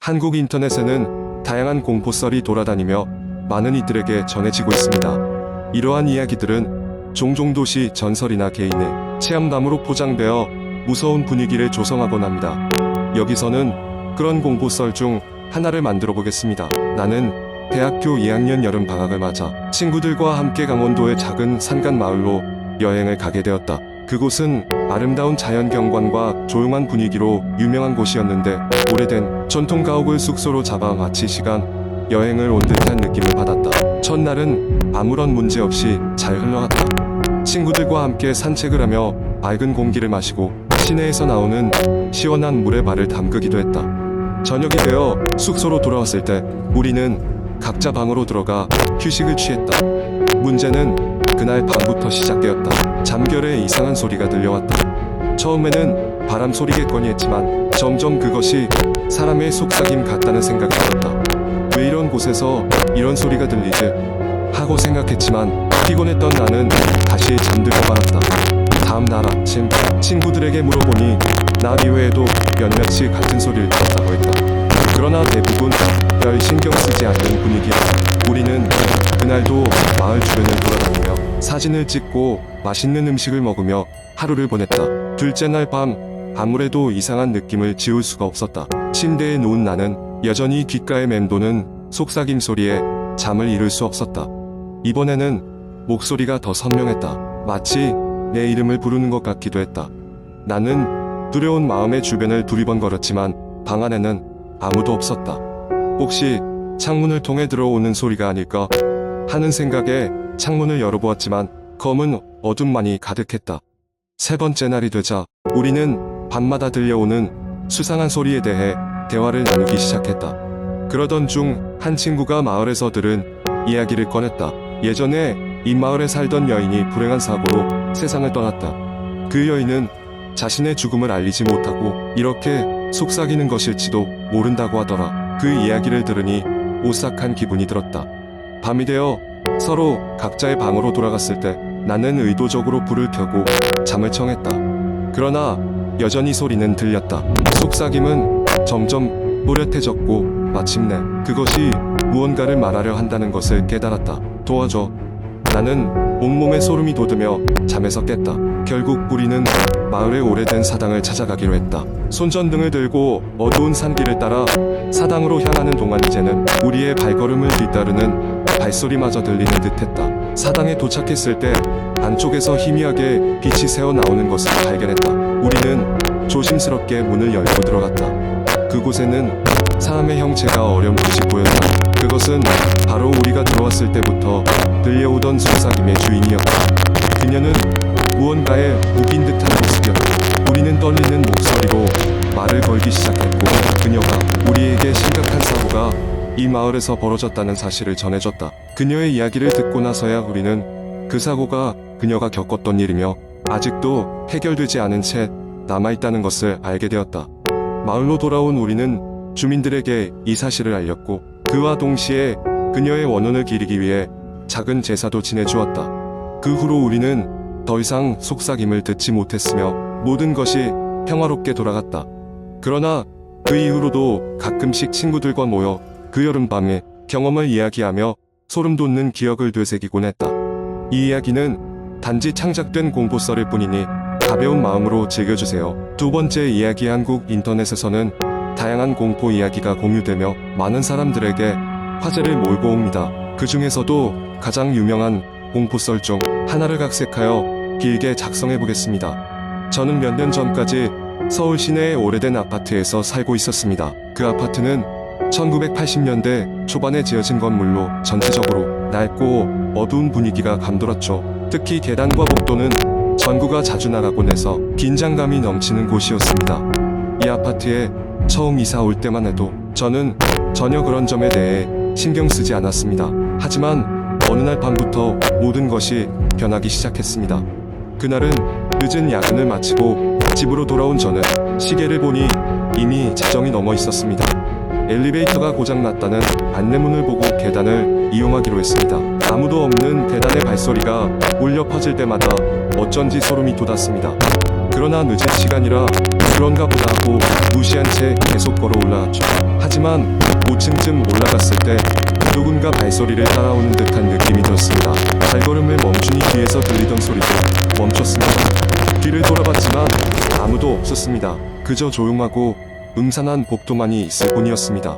한국 인터넷에는 다양한 공포썰이 돌아다니며 많은 이들에게 전해지고 있습니다. 이러한 이야기들은 종종 도시 전설이나 개인의 체험담으로 포장되어 무서운 분위기를 조성하곤 합니다. 여기서는 그런 공포썰 중 하나를 만들어 보겠습니다. 나는 대학교 2학년 여름 방학을 맞아 친구들과 함께 강원도의 작은 산간 마을로 여행을 가게 되었다. 그곳은 아름다운 자연 경관과 조용한 분위기로 유명한 곳이었는데 오래된 전통 가옥을 숙소로 잡아 마치 시간 여행을 온 듯한 느낌을 받았다. 첫날은 아무런 문제 없이 잘 흘러갔다. 친구들과 함께 산책을 하며 맑은 공기를 마시고 시내에서 나오는 시원한 물에 발을 담그기도 했다. 저녁이 되어 숙소로 돌아왔을 때 우리는 각자 방으로 들어가 휴식을 취했다. 문제는 그날 밤부터 시작되었다. 잠결에 이상한 소리가 들려왔다. 처음에는 바람 소리겠거니 했지만 점점 그것이 사람의 속삭임 같다는 생각이 들었다. 왜 이런 곳에서 이런 소리가 들리지? 하고 생각했지만 피곤했던 나는 다시 잠들고 말았다. 다음날 아침 친구들에게 물어보니 나 이외에도 몇몇이 같은 소리를 들었다고 했다. 그러나 대부분 별 신경 쓰지 않는 분위기다. 우리는 그날도 마을 주변을 돌아다니며 사진을 찍고 맛있는 음식을 먹으며 하루를 보냈다. 둘째 날 밤 아무래도 이상한 느낌을 지울 수가 없었다. 침대에 누운 나는 여전히 귓가에 맴도는 속삭임 소리에 잠을 이룰 수 없었다. 이번에는 목소리가 더 선명했다. 마치 내 이름을 부르는 것 같기도 했다. 나는 두려운 마음에 주변을 두리번거렸지만 방 안에는 아무도 없었다. 혹시 창문을 통해 들어오는 소리가 아닐까 하는 생각에 창문을 열어보았지만 검은 어둠만이 가득했다. 세 번째 날이 되자 우리는 밤마다 들려오는 수상한 소리에 대해 대화를 나누기 시작했다. 그러던 중 한 친구가 마을에서 들은 이야기를 꺼냈다. 예전에 이 마을에 살던 여인이 불행한 사고로 세상을 떠났다. 그 여인은 자신의 죽음을 알리지 못하고 이렇게 속삭이는 것일지도 모른다고 하더라. 그 이야기를 들으니 오싹한 기분이 들었다. 밤이 되어 서로 각자의 방으로 돌아갔을 때 나는 의도적으로 불을 켜고 잠을 청했다. 그러나 여전히 소리는 들렸다. 속삭임은 점점 또렷해졌고 마침내 그것이 무언가를 말하려 한다는 것을 깨달았다. 도와줘. 나는 온몸에 소름이 돋으며 잠에서 깼다. 결국 우리는 마을의 오래된 사당을 찾아가기로 했다. 손전등을 들고 어두운 산길을 따라 사당으로 향하는 동안 이제는 우리의 발걸음을 뒤따르는 발소리마저 들리는 듯했다. 사당에 도착했을 때 안쪽에서 희미하게 빛이 새어 나오는 것을 발견했다. 우리는 조심스럽게 문을 열고 들어갔다. 그곳에는 사람의 형체가 어렴풋이 보였다. 그것은 바로 우리가 들어왔을 때부터 들려오던 속삭임의 주인이었다. 그녀는 무언가에 우긴 듯한 모습이었다. 우리는 떨리는 목소리로 말을 걸기 시작했고 그녀가 우리에게 심각한 사고가 이 마을에서 벌어졌다는 사실을 전해줬다. 그녀의 이야기를 듣고 나서야 우리는 그 사고가 그녀가 겪었던 일이며 아직도 해결되지 않은 채 남아있다는 것을 알게 되었다. 마을로 돌아온 우리는 주민들에게 이 사실을 알렸고 그와 동시에 그녀의 원혼을 기리기 위해 작은 제사도 지내주었다. 그 후로 우리는 더 이상 속삭임을 듣지 못했으며 모든 것이 평화롭게 돌아갔다. 그러나 그 이후로도 가끔씩 친구들과 모여 그 여름밤의 경험을 이야기하며 소름 돋는 기억을 되새기곤 했다. 이 이야기는 단지 창작된 공포썰일 뿐이니 가벼운 마음으로 즐겨주세요. 두 번째 이야기. 한국 인터넷에서는 다양한 공포 이야기가 공유되며 많은 사람들에게 화제를 몰고 옵니다. 그 중에서도 가장 유명한 공포썰 중 하나를 각색하여 길게 작성해 보겠습니다. 저는 몇 년 전까지 서울 시내의 오래된 아파트에서 살고 있었습니다. 그 아파트는 1980년대 초반에 지어진 건물로 전체적으로 낡고 어두운 분위기가 감돌았죠. 특히 계단과 복도는 전구가 자주 나가곤 해서 긴장감이 넘치는 곳이었습니다. 이 아파트에 처음 이사 올 때만 해도 저는 전혀 그런 점에 대해 신경 쓰지 않았습니다. 하지만 어느 날 밤부터 모든 것이 변하기 시작했습니다. 그날은 늦은 야근을 마치고 집으로 돌아온 저는 시계를 보니 이미 자정이 넘어 있었습니다. 엘리베이터가 고장났다는 안내문을 보고 계단을 이용하기로 했습니다. 아무도 없는 계단의 발소리가 울려 퍼질 때마다 어쩐지 소름이 돋았습니다. 그러나 늦은 시간이라 그런가 보다 하고 무시한 채 계속 걸어 올라왔죠. 하지만 5층쯤 올라갔을 때 누군가 발소리를 따라오는 듯한 느낌이 들었습니다. 발걸음을 멈추니 뒤에서 들리던 소리도 멈췄습니다. 뒤를 돌아봤지만 아무도 없었습니다. 그저 조용하고 음산한 복도만이 있을 뿐이었습니다.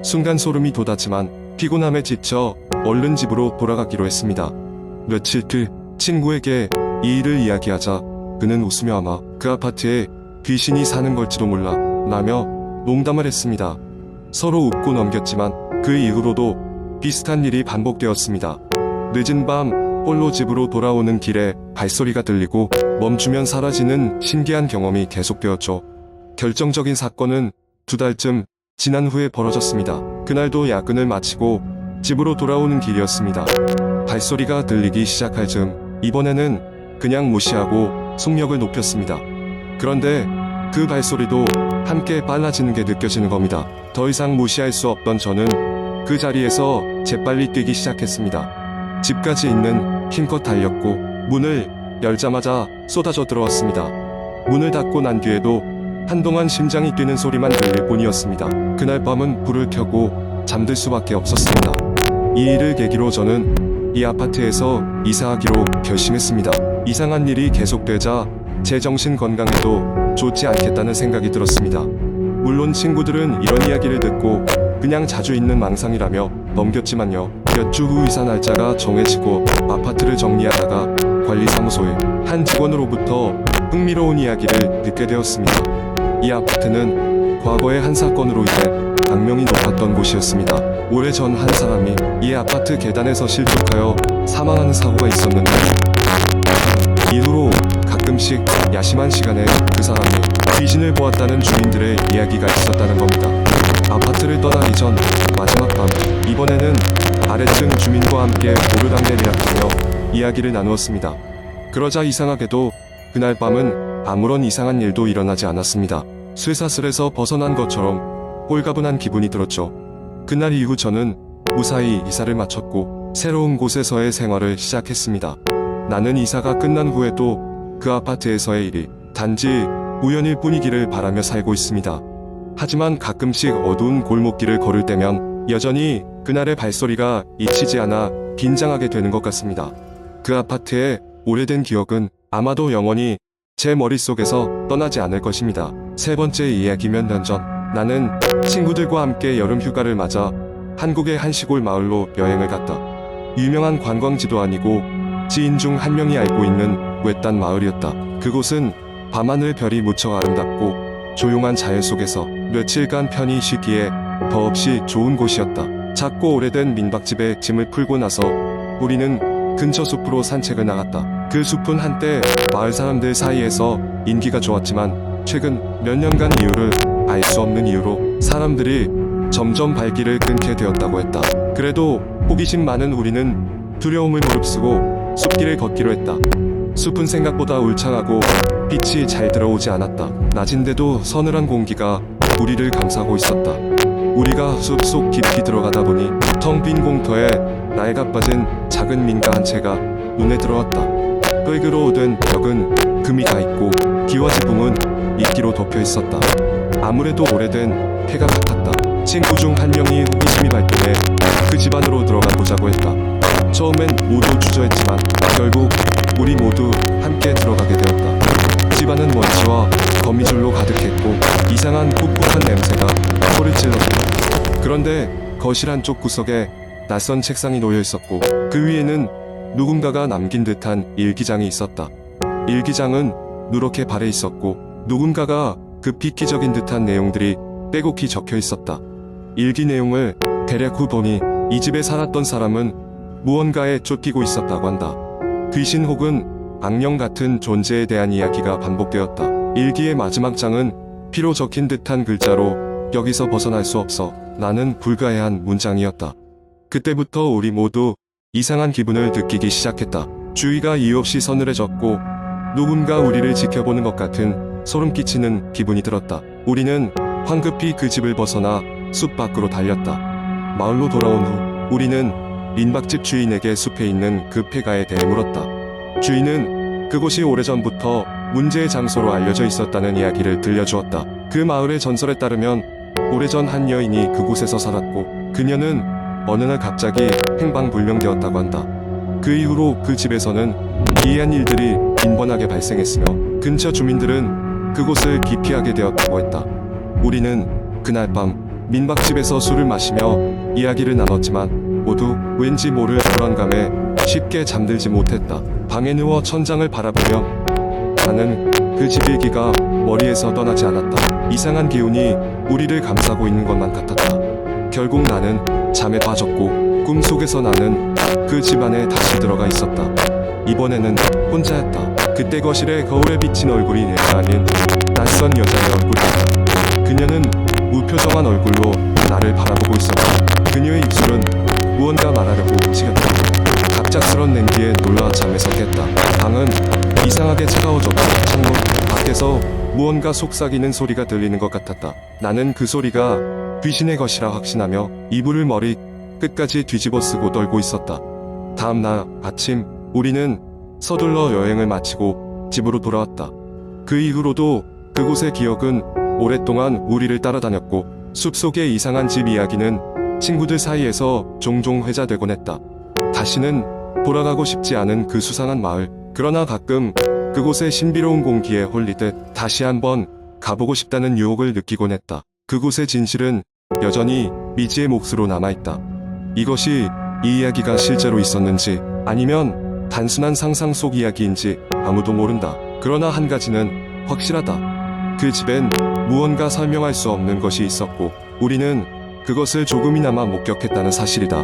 순간 소름이 돋았지만 피곤함에 지쳐 얼른 집으로 돌아가기로 했습니다. 며칠 뒤 친구에게 이 일을 이야기하자 그는 웃으며 아마 그 아파트에 귀신이 사는 걸지도 몰라 라며 농담을 했습니다. 서로 웃고 넘겼지만 그 이후로도 비슷한 일이 반복되었습니다. 늦은 밤 홀로 집으로 돌아오는 길에 발소리가 들리고 멈추면 사라지는 신기한 경험이 계속되었죠. 결정적인 사건은 2달쯤 지난 후에 벌어졌습니다. 그날도 야근을 마치고 집으로 돌아오는 길이었습니다. 발소리가 들리기 시작할 즈음 이번에는 그냥 무시하고 속력을 높였습니다. 그런데 그 발소리도 함께 빨라지는 게 느껴지는 겁니다. 더 이상 무시할 수 없던 저는 그 자리에서 재빨리 뛰기 시작했습니다. 집까지 있는 힘껏 달렸고 문을 열자마자 쏟아져 들어왔습니다. 문을 닫고 난 뒤에도 한동안 심장이 뛰는 소리만 들릴 뿐이었습니다. 그날 밤은 불을 켜고 잠들 수밖에 없었습니다. 이 일을 계기로 저는 이 아파트에서 이사하기로 결심했습니다. 이상한 일이 계속되자 제 정신 건강에도 좋지 않겠다는 생각이 들었습니다. 물론 친구들은 이런 이야기를 듣고 그냥 자주 있는 망상이라며 넘겼지만요. 몇 주 후 이사 날짜가 정해지고 아파트를 정리하다가 관리사무소의 한 직원으로부터 흥미로운 이야기를 듣게 되었습니다. 이 아파트는 과거의 한 사건으로 인해 악명이 높았던 곳이었습니다. 오래전 한 사람이 이 아파트 계단에서 실족하여 사망하는 사고가 있었는데 이후로 가끔씩 야심한 시간에 그 사람이 귀신을 보았다는 주민들의 이야기가 있었다는 겁니다. 아파트를 떠나기 전 마지막 밤 이번에는 아래층 주민과 함께 오르락내리락하며 이야기를 나누었습니다. 그러자 이상하게도 그날 밤은 아무런 이상한 일도 일어나지 않았습니다. 쇠사슬에서 벗어난 것처럼 홀가분한 기분이 들었죠. 그날 이후 저는 무사히 이사를 마쳤고 새로운 곳에서의 생활을 시작했습니다. 나는 이사가 끝난 후에도 그 아파트에서의 일이 단지 우연일 뿐이기를 바라며 살고 있습니다. 하지만 가끔씩 어두운 골목길을 걸을 때면 여전히 그날의 발소리가 잊히지 않아 긴장하게 되는 것 같습니다. 그 아파트의 오래된 기억은 아마도 영원히 제 머릿속에서 떠나지 않을 것입니다. 세 번째 이야기 몇 년 전 나는 친구들과 함께 여름 휴가를 맞아 한국의 한 시골 마을로 여행을 갔다. 유명한 관광지도 아니고 지인 중 한 명이 알고 있는 외딴 마을이었다. 그곳은 밤하늘 별이 무척 아름답고 조용한 자연 속에서 며칠간 편히 쉬기에 더없이 좋은 곳이었다. 작고 오래된 민박집에 짐을 풀고 나서 우리는 근처 숲으로 산책을 나갔다. 그 숲은 한때 마을 사람들 사이에서 인기가 좋았지만 최근 몇 년간 이유를 알 수 없는 이유로 사람들이 점점 발길을 끊게 되었다고 했다. 그래도 호기심 많은 우리는 두려움을 무릅쓰고 숲길을 걷기로 했다. 숲은 생각보다 울창하고 빛이 잘 들어오지 않았다. 낮인데도 서늘한 공기가 우리를 감싸고 있었다. 우리가 숲속 깊이 들어가다 보니 텅 빈 공터에 낡아빠진 작은 민가 한 채가 눈에 들어왔다. 흙으로 된 벽은 금이 가 있고 기와 지붕은 이끼로 덮여 있었다. 아무래도 오래된 폐가 같았다. 친구 중 한 명이 호기심이 발동해 그 집 안으로 들어가 보자고 했다. 처음엔 모두 주저했지만 결국 우리 모두 함께 들어가게 되었다. 집안은 먼지와 거미줄로 가득했고 이상한 꿉꿉한 냄새가 소를 찔렀다. 그런데 거실 한쪽 구석에 낯선 책상이 놓여 있었고 그 위에는 누군가가 남긴 듯한 일기장이 있었다. 일기장은 누렇게 발해 있었고 누군가가 급히기적인 듯한 내용들이 빼곡히 적혀 있었다. 일기 내용을 대략 후 보니 이 집에 살았던 사람은 무언가에 쫓기고 있었다고 한다. 귀신 혹은 악령 같은 존재에 대한 이야기가 반복되었다. 일기의 마지막 장은 피로 적힌 듯한 글자로 여기서 벗어날 수 없어 라는 불가해한 문장이었다. 그때부터 우리 모두 이상한 기분을 느끼기 시작했다. 주위가 이유 없이 서늘해졌고 누군가 우리를 지켜보는 것 같은 소름 끼치는 기분이 들었다. 우리는 황급히 그 집을 벗어나 숲 밖으로 달렸다. 마을로 돌아온 후 우리는 민박집 주인에게 숲에 있는 그 폐가에 대해 물었다. 주인은 그곳이 오래전부터 문제의 장소로 알려져 있었다는 이야기를 들려주었다. 그 마을의 전설에 따르면 오래전 한 여인이 그곳에서 살았고 그녀는 어느 날 갑자기 행방불명되었다고 한다. 그 이후로 그 집에서는 기이한 일들이 빈번하게 발생했으며 근처 주민들은 그곳을 기피하게 되었다고 했다. 우리는 그날 밤 민박집에서 술을 마시며 이야기를 나눴지만 모두 왠지 모를 불안감에 쉽게 잠들지 못했다. 방에 누워 천장을 바라보며 나는 그 집 얘기가 머리에서 떠나지 않았다. 이상한 기운이 우리를 감싸고 있는 것만 같았다. 결국 나는 잠에 빠졌고 꿈속에서 나는 그 집 안에 다시 들어가 있었다. 이번에는 혼자였다. 그때 거실에 거울에 비친 얼굴이 내가 아닌 낯선 여자의 얼굴이었다. 그녀는 무표정한 얼굴로 나를 바라보고 있었다. 그녀의 입술은 무언가 말하려고 움직였다. 갑작스런 냉기에 놀라 잠에서 깼다. 방은 이상하게 차가워졌고 창문 밖에서 무언가 속삭이는 소리가 들리는 것 같았다. 나는 그 소리가 귀신의 것이라 확신하며 이불을 머리 끝까지 뒤집어 쓰고 떨고 있었다. 다음 날 아침 우리는 서둘러 여행을 마치고 집으로 돌아왔다. 그 이후로도 그곳의 기억은 오랫동안 우리를 따라다녔고 숲속의 이상한 집 이야기는 친구들 사이에서 종종 회자되곤 했다. 다시는 돌아가고 싶지 않은 그 수상한 마을. 그러나 가끔 그곳의 신비로운 공기에 홀리듯 다시 한번 가보고 싶다는 유혹을 느끼곤 했다. 그곳의 진실은 여전히 미지의 몫으로 남아있다. 이것이 이 이야기가 실제로 있었는지 아니면 단순한 상상 속 이야기인지 아무도 모른다. 그러나 한 가지는 확실하다. 그 집엔 무언가 설명할 수 없는 것이 있었고 우리는 그것을 조금이나마 목격했다는 사실이다.